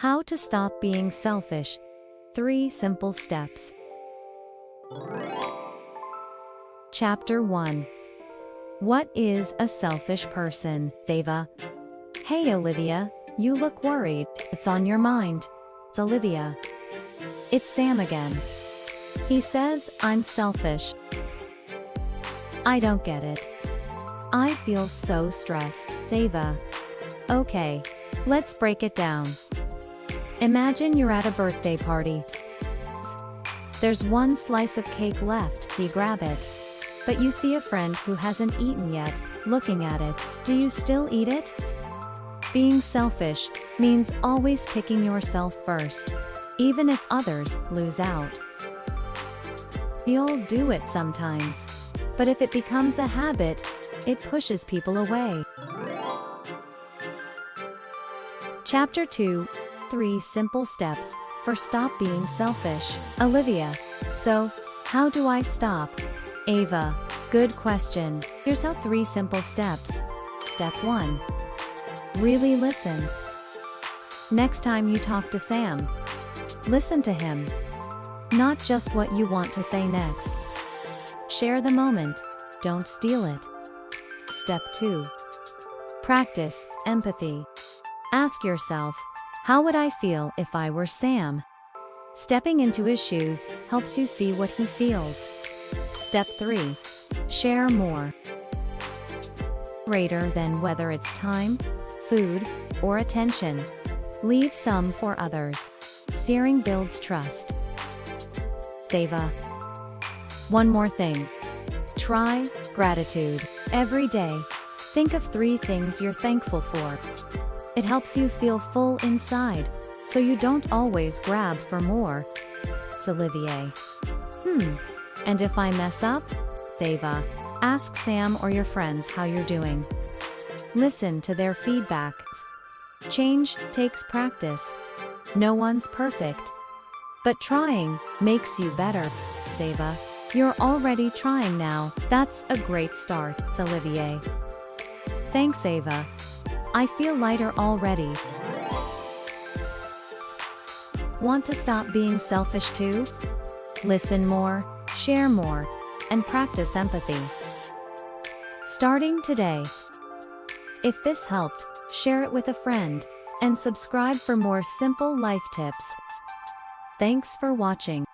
How to stop being selfish. 3 simple steps. Chapter 1. What is a selfish person? Ava. Hey Olivia, you look worried. It's on your mind. It's Olivia. It's Sam again. He says I'm selfish. I don't get it. I feel so stressed. Ava. Okay, let's break it down. Imagine you're at a birthday party. There's one slice of cake left, so you grab it. But you see a friend who hasn't eaten yet, looking at it. Do you still eat it? Being selfish means always picking yourself first, even if others lose out. We all do it sometimes, but if it becomes a habit, it pushes people away. Chapter 2. 3 simple steps for stop being selfish. Olivia. So, how do I stop? Ava. Good question. Here's how 3 simple steps. Step 1. Really listen. Next time you talk to Sam, listen to him. Not just what you want to say next. Share the moment. Don't steal it. Step 2. Practice empathy. Ask yourself, how would I feel if I were Sam? Stepping into his shoes helps you see what he feels. Step 3. Share more. Greater than whether it's time, food, or attention. Leave some for others. Sharing builds trust. Ava. One more thing. Try gratitude. Every day, think of 3 things you're thankful for. It helps you feel full inside, so you don't always grab for more. It's Olivia. And if I mess up? Ava. Ask Sam or your friends how you're doing. Listen to their feedback. Change takes practice. No one's perfect. But trying makes you better. Ava. You're already trying now. That's a great start. It's Olivia. Thanks, Ava. I feel lighter already. Want to stop being selfish too? Listen more, share more, and practice empathy. Starting today. If this helped, share it with a friend, and subscribe for more simple life tips. Thanks for watching.